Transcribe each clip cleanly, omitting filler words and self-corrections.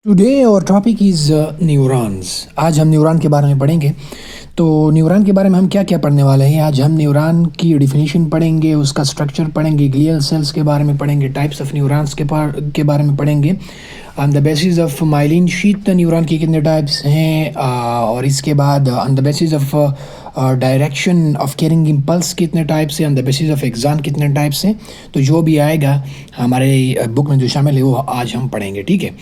Today और topic is neurons. आज हम न्यूरॉन के बारे में पढ़ेंगे। तो न्यूरॉन के बारे में हम क्या क्या पढ़ने वाले हैं? आज हम न्यूरॉन की डिफिनीशन पढ़ेंगे, उसका स्ट्रक्चर पढ़ेंगे, ग्लियल सेल्स के बारे में पढ़ेंगे, टाइप्स ऑफ न्यूरॉन्स के बारे में पढ़ेंगे। On the basis of myelin sheath neuron के कितने टाइप्स हैं, और इसके बाद on the basis of direction of carrying impulse कितने टाइप्स हैं, on the basis of exon कितने टाइप्स हैं। तो जो भी आएगा हमारे बुक में जो शामिल है वो आज हम पढ़ेंगे, ठीक है।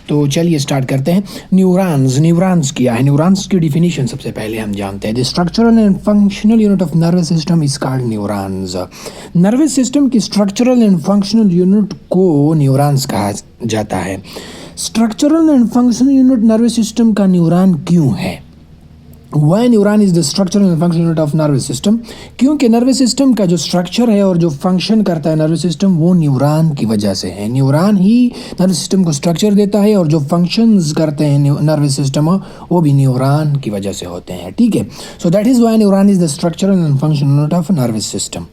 तो चलिए स्टार्ट करते हैं। न्यूरॉन्स क्या है? न्यूरॉन्स की डिफिनीशन सबसे पहले हम जानते हैं। The structural and functional unit of nervous system is called neurons. Nervous system की स्ट्रक्चरल एंड फंक्शनल यूनिट को न्यूरॉन्स कहा जाता है। Structural and functional unit nervous system का न्यूरॉन क्यों है? Why neuron is the structural and functional unit of nervous system? क्योंकि nervous system का जो स्ट्रक्चर है और जो फंक्शन करता है नर्वस सिस्टम, वो न्यूरॉन की वजह से है। न्यूरॉन ही नर्वस सिस्टम को स्ट्रक्चर देता है और जो फंक्शंस करते हैं नर्वस सिस्टम वो भी न्यूरॉन की वजह से होते हैं, ठीक है। So that is why neuron is the structural and functional unit of nervous system.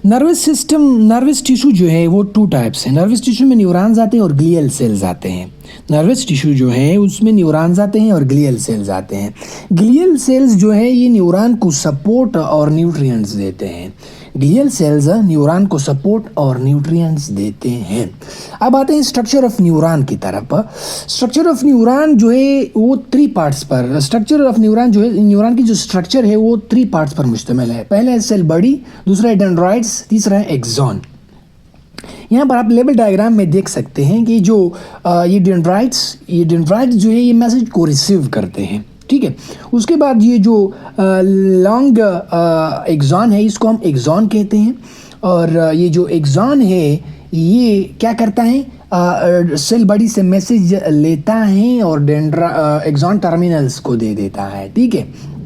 Nervous tissue जो है वो टू टाइप्स है। नर्वस टिश्यू में न्यूरॉन्स आते हैं और ग्लियल सेल्स आते हैं। नर्वस टिश्यू जो है उसमें न्यूरॉन्स आते हैं और ग्लियल सेल्स आते हैं। ग्लियल सेल्स जो है ये न्यूरॉन को सपोर्ट और न्यूट्रिएंट्स देते हैं। ग्लियल सेल्स न्यूरॉन को सपोर्ट और न्यूट्रिएंट्स देते हैं। अब आते हैं स्ट्रक्चर ऑफ न्यूरॉन की तरफ। स्ट्रक्चर ऑफ न्यूरॉन जो है वो थ्री पार्ट्स पर, स्ट्रक्चर ऑफ न्यूरॉन जो है, न्यूरॉन की जो स्ट्रक्चर है वो थ्री पार्ट्स पर मुश्तमिल है। पहला है सेल बॉडी, दूसरा है डेंड्राइट्स, तीसरा है एक्सॉन। यहाँ पर आप लेवल डायग्राम में देख सकते हैं कि जो ये डेंड्राइट्स जो है ये मैसेज को रिसीव करते हैं, ठीक है। उसके बाद ये जो लॉन्ग एक्सॉन है इसको हम एक्सॉन कहते हैं, और ये जो एक्सॉन है ये क्या करता है, सेल बॉडी से मैसेज लेता है और एक्सॉन टर्मिनल्स को दे देता है, ठीक है।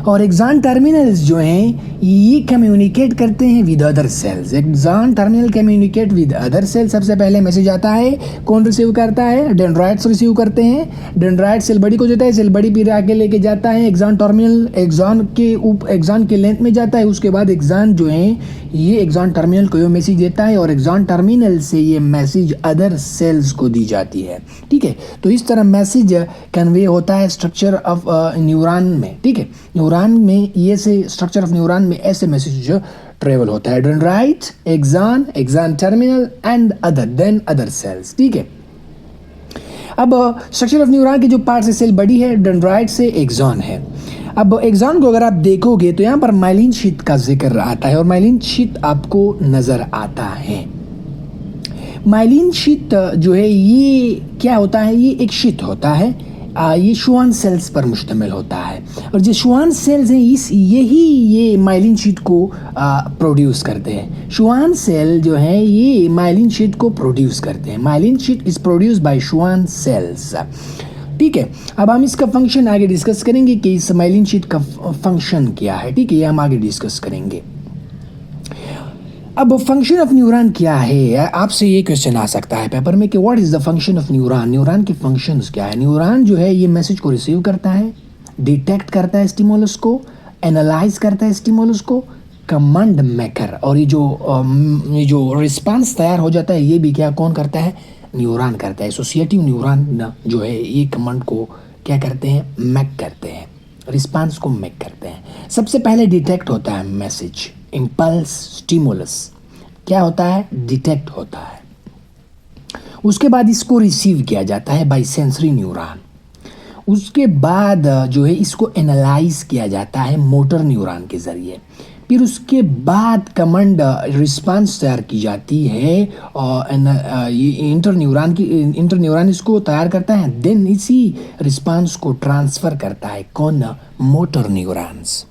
और एक्सॉन टर्मिनल्स जो हैं ये कम्युनिकेट करते हैं with other cells. Axon terminal communicate with other cells. सबसे पहले मैसेज आता है, कौन रिसीव करता है? डेंड्राइट्स रिसीव करते हैं। डेंड्राइट सेल बॉडी को देता है, सेल बॉडी फिर आके लेके जाता है एक्सॉन टर्मिनल, एक्सॉन के लेंथ में जाता है। उसके बाद एक्सॉन जो है ये एक्सॉन टर्मिनल को ये मैसेज देता है और एक्सॉन टर्मिनल से ये मैसेज अदर सेल्स को दी जाती है, ठीक है। तो इस तरह मैसेज कन्वे होता है स्ट्रक्चर ऑफ न्यूरॉन में, ठीक है। न्यूरॉन में ये से स्ट्रक्चर ऑफ न्यूरॉन में ऐसे मैसेज ट्रेवल होता है। Dendrite, axon terminal and other cells, ठीक है। अब स्ट्रक्चर ऑफ न्यूरॉन के जो पार्ट्स है, सेल बॉडी है, डेंड्राइट से एक्सॉन है। अब एक्सॉन को अगर आप देखोगे तो यहाँ पर माइलिन शीथ का जिक्र आता है और माइलिन शीथ आपको नज़र आता है। माइलिन शीथ जो है ये क्या होता है? ये एक शीथ होता है, ये शुआन सेल्स पर मुश्तमिल होता है और जो शुआन सेल्स हैं ये माइलिन शीथ को प्रोड्यूस करते हैं। शुआन सेल जो है ये माइलिन शीथ को प्रोड्यूस करते हैं। Myelin sheath is produce by Schwann cells, ठीक है। अब हम इसका फंक्शन आगे डिस्कस करेंगे कि इस माइलिन शीथ का फंक्शन क्या है, ठीक है। ये हम आगे डिस्कस करेंगे। अब फंक्शन ऑफ न्यूरॉन क्या है? आपसे ये क्वेश्चन आ सकता है पेपर में कि what is the function of neuron? Neuron के फंक्शंस क्या है? न्यूरॉन जो है ये मैसेज को रिसीव करता है, डिटेक्ट करता है स्टिमुलस को, एनालाइज करता है स्टिमुलस को, कमांड मेकर, और ये जो रिस्पांस तैयार हो जाता है ये भी क्या कौन करता है? न्यूरॉन करता है। एसोसिएटिव न्यूरॉन जो है ये कमांड को क्या करते हैं? मेक करते हैं, रिस्पांस को मेक करते हैं। सबसे पहले डिटेक्ट होता है मैसेज, इम्पल्स, स्टिमुलस क्या होता है? डिटेक्ट होता है। उसके बाद इसको रिसीव किया जाता है बाय सेंसरी न्यूरॉन। उसके बाद जो है इसको एनालाइज किया जाता है मोटर न्यूरॉन के ज़रिए। फिर उसके बाद कमांड रिस्पांस तैयार की जाती है और ये इंटर न्यूरॉन इसको तैयार करता है, देन इसी रिस्पांस को ट्रांसफ़र करता है कौन? Motor neurons.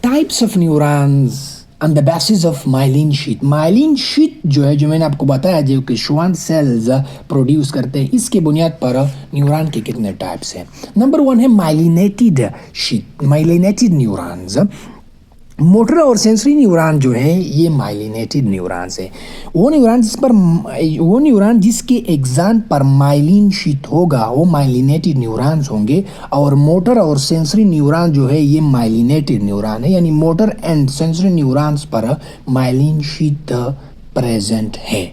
Types of neurons on the basis of myelin sheath. Myelin sheath जो है, जो मैंने आपको बताया, जो कि शुआन सेल्स प्रोड्यूस करते हैं, इसके बुनियाद पर न्यूरॉन के कितने टाइप्स हैं। नंबर 1 है myelinated sheath, myelinated neurons. Motor और सेंसरी न्यूरॉन जो है ये माइलिनेटेड न्यूरॉन्स है। वो न्यूरॉन जिसके एक्सॉन पर माइलिन शीथ होगा वो माइलिनेटेड न्यूरॉन्स होंगे, और मोटर और सेंसरी न्यूरॉन जो है ये माइलिनेटेड न्यूरॉन है, यानी मोटर एंड सेंसरी न्यूरॉन्स पर माइलिन शीथ प्रेजेंट है।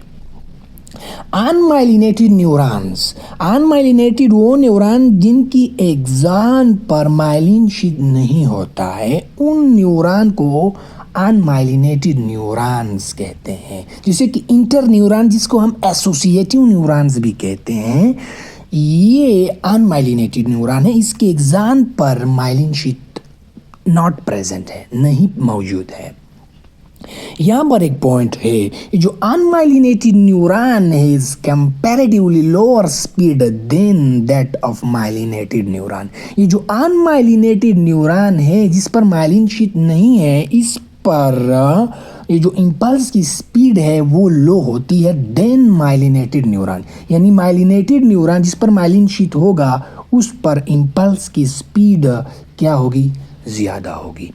अनमाइलिनेटेड न्यूरॉन्स, अनमाइलिनेटेड वो न्यूरॉन जिनकी एक्सॉन पर माइलिन शीट नहीं होता है, उन न्यूरॉन को अनमाइलिनेटेड न्यूरॉन्स कहते हैं। जैसे कि इंटर न्यूरॉन जिसको हम एसोसिएटिव न्यूरॉन्स भी कहते हैं, ये अनमाइलिनेटेड न्यूरॉन है, इसके एक्सॉन पर माइलिन शीट नॉट प्रेजेंट है, नहीं मौजूद है। यहाँ पर एक पॉइंट है, जो अनमाइलिनेटेड न्यूरॉन है is comparatively lower speed than that of myelinated neuron. ये जो अनमाइलिनेटेड न्यूरॉन है जिस पर माइलिन शीट नहीं है, इस पर ये जो इम्पल्स की स्पीड है वो लो होती है देन माइलिनेटेड न्यूरॉन। यानी माइलिनेटेड न्यूरॉन जिस पर माइलिन शीट होगा उस पर इम्पल्स की स्पीड क्या होगी, ज़्यादा होगी।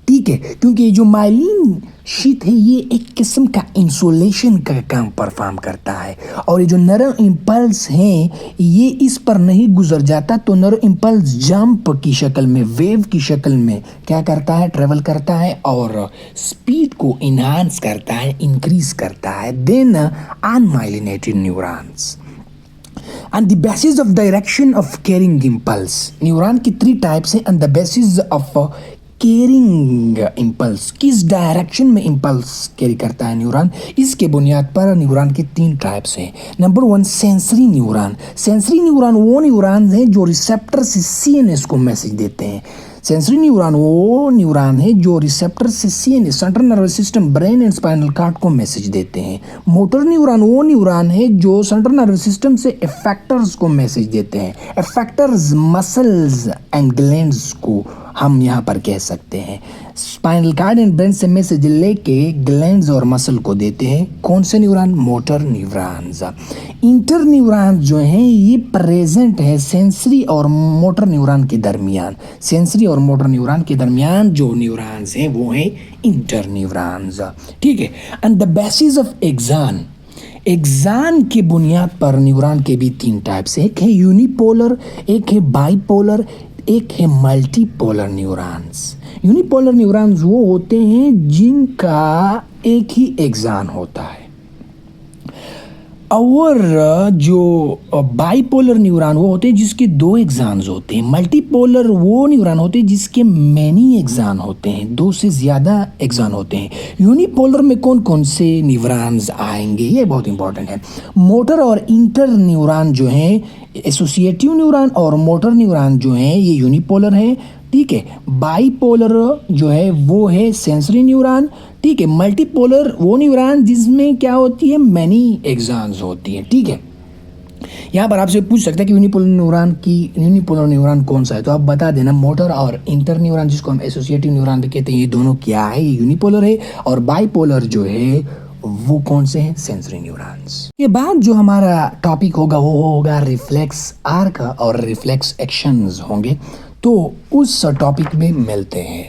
ठीक है, क्योंकि ये जो माइलिन शीट है ये एक किस्म का इंसुलेशन का काम परफॉर्म करता है, और ये जो नर्व इम्पल्स हैं ये इस पर नहीं गुजर जाता, तो नर्व इम्पल्स जंप की शक्ल में, वेव की शक्ल में क्या करता है, ट्रेवल करता है और स्पीड को इन्हांस करता है, इंक्रीज करता है than unmyelinated neurons. And the basis of direction of carrying impulse, neuron की 3 टाइप्स हैं and the basis of carrying impulse, किस डायरेक्शन में इम्पल्स कैरी करता है न्यूरॉन, इसके बुनियाद पर न्यूरॉन के 3 टाइप्स हैं। Number 1 sensory neuron. Sensory neuron वो न्यूरॉन हैं जो रिसेप्टर से सीएनएस को मैसेज देते हैं। सेंसरी न्यूरॉन वो न्यूरॉन है जो रिसेप्टर से CNS, central nervous system, brain and spinal cord को मैसेज देते हैं। मोटर न्यूरॉन वो न्यूरॉन है जो सेंट्रल नर्वस सिस्टम से इफेक्टर्स को मैसेज देते हैं। इफेक्टर्स मसल्स एंड ग्लैंड्स को हम यहाँ पर कह सकते हैं। स्पाइनल कॉर्ड एंड ब्रेन से मैसेज लेके ग्लैंड्स और मसल को देते हैं कौन से neuron, motor neurons. Inter neurons जो हैं ये प्रेजेंट है सेंसरी और मोटर न्यूरॉन के दरमियान। सेंसरी और मोटर न्यूरॉन के दरमियान जो न्यूरॉन्स हैं वो हैं इंटर न्यूरॉन्स। ठीक है, and the basis of axon, axon के बुनियाद पर न्यूरॉन के भी 3 टाइप्स हैं, एक है यूनिपोलर, एक है बाइपोलर, एक है मल्टीपोलर न्यूरॉन्स। यूनिपोलर न्यूरॉन्स वो होते हैं जिनका एक ही एक्सॉन होता है, और जो बाइपोलर न्यूरॉन वो होते हैं जिसके 2 एक्सॉन्स होते हैं। मल्टीपोलर वो न्यूरॉन होते हैं जिसके मैनी एक्सॉन होते हैं, 2 से ज़्यादा एक्सॉन होते हैं। यूनिपोलर में कौन कौन से न्यूरॉन्स आएंगे ये बहुत इंपॉर्टेंट है। मोटर और इंटर न्यूरॉन जो हैं, एसोसिएटिव न्यूरॉन और मोटर न्यूरॉन जो हैं ये यूनिपोलर हैं। ठीक है, बाइपोलर जो है वो है सेंसरी न्यूरॉन। ठीक है, मल्टीपोलर वो न्यूरॉन जिसमें क्या होती है, मैनी एक्सॉन्स होती हैं। ठीक है, यहाँ पर आपसे पूछ सकता है कि यूनिपोलर न्यूरॉन कौन सा है, तो आप बता देना मोटर और इंटर न्यूरॉन जिसको हम एसोसिएटिव न्यूरॉन कहते हैं ये दोनों क्या है, ये यूनिपोलर है, और बाइपोलर जो है वो कौन से हैं, सेंसरी न्यूरॉन्स। ये बाद जो हमारा टॉपिक होगा वो होगा रिफ्लेक्स आर्क और रिफ्लेक्स एक्शंस होंगे, तो उस टॉपिक में मिलते हैं।